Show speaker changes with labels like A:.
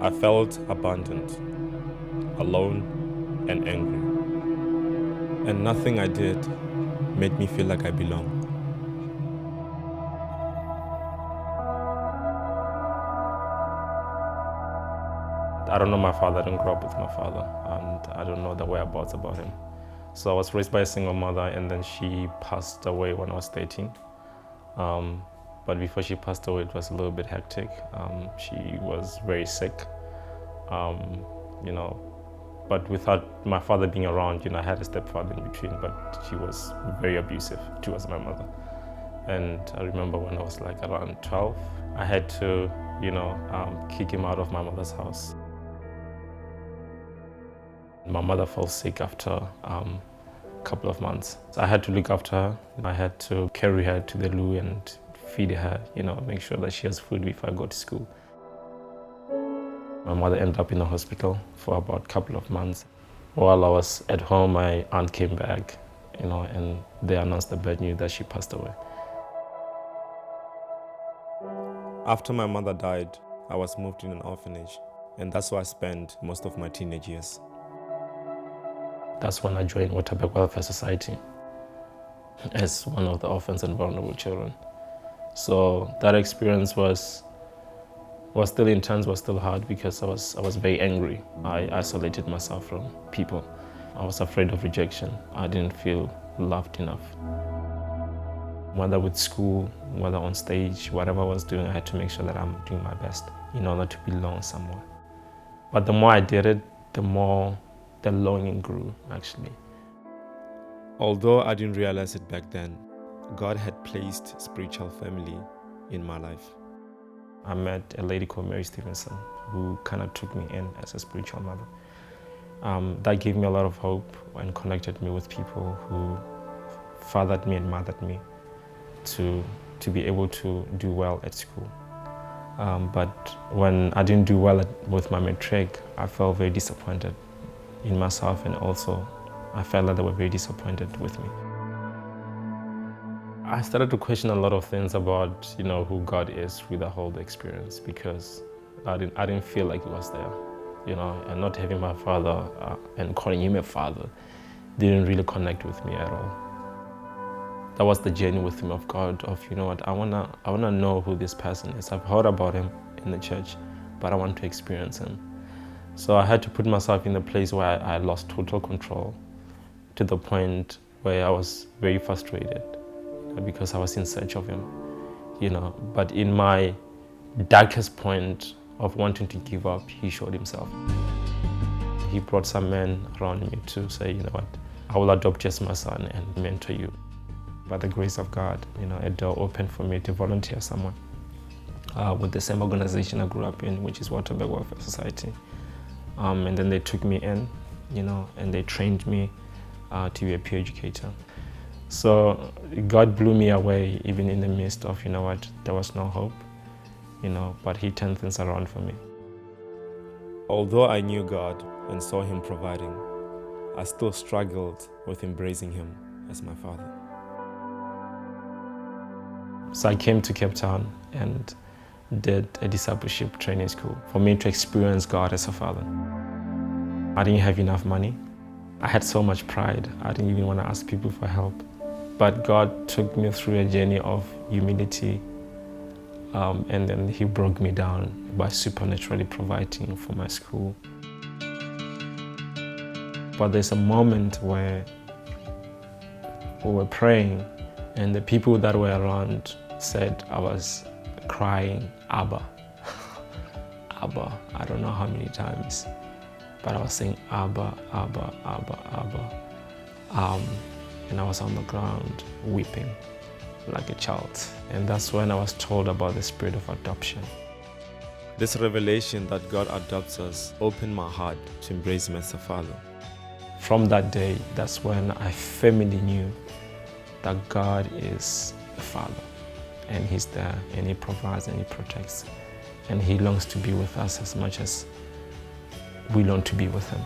A: I felt abandoned, alone, and angry. And nothing I did made me feel like I belonged. I don't know my father, I didn't grow up with my father, and I don't know the whereabouts about him. So I was raised by a single mother, and then she passed away when I was 13. But before she passed away, it was a little bit hectic. She was very sick, you know, but without my father being around, I had a stepfather in between, but she was very abusive towards my mother. And I remember when I was like around 12, I had to, kick him out of my mother's house. My mother fell sick after a couple of months. So I had to look after her. I had to carry her to the loo and feed her, make sure that she has food before I go to school. My mother ended up in the hospital for about a couple of months. While I was at home, my aunt came back, and they announced the bad news that she passed away. After my mother died, I was moved in an orphanage, and that's where I spent most of my teenage years. That's when I joined Waterberg Welfare Society as one of the orphans and vulnerable children. So that experience was still intense, was still hard because I was very angry. I isolated myself from people. I was afraid of rejection. I didn't feel loved enough. Whether with school, whether on stage, whatever I was doing, I had to make sure that I'm doing my best in order to belong somewhere. But the more I did it, the more the longing grew, actually. Although I didn't realize it back then, God had placed spiritual family in my life. I met a lady called Mary Stevenson who kind of took me in as a spiritual mother. That gave me a lot of hope and connected me with people who fathered me and mothered me to be able to do well at school. But when I didn't do well with my matric, I felt very disappointed in myself, and also I felt that they were very disappointed with me. I started to question a lot of things about, who God is through the whole experience, because I didn't feel like He was there, and not having my father and calling Him a father didn't really connect with me at all. That was the journey with Him of God, of, I wanna know who this person is. I've heard about Him in the church, but I want to experience Him. So I had to put myself in a place where I lost total control, to the point where I was very frustrated because I was in search of Him, But in my darkest point of wanting to give up, He showed Himself. He brought some men around me to say, I will adopt you as my son and mentor you. By the grace of God, a door opened for me to volunteer somewhere with the same organization I grew up in, which is Waterberg Welfare Society. And then they took me in, and they trained me to be a peer educator. So God blew me away, even in the midst of, there was no hope, but He turned things around for me. Although I knew God and saw Him providing, I still struggled with embracing Him as my Father. So I came to Cape Town and did a discipleship training school for me to experience God as a father. I didn't have enough money. I had so much pride. I didn't even want to ask people for help. But God took me through a journey of humility, and then He broke me down by supernaturally providing for my school. But there's a moment where we were praying, and the people that were around said I was crying, Abba, Abba. I don't know how many times, but I was saying Abba, Abba, Abba, Abba. And I was on the ground weeping like a child. And that's when I was told about the spirit of adoption. This revelation that God adopts us opened my heart to embrace Him as a father. From that day, that's when I firmly knew that God is a father, and He's there, and He provides and He protects, and He longs to be with us as much as we long to be with Him.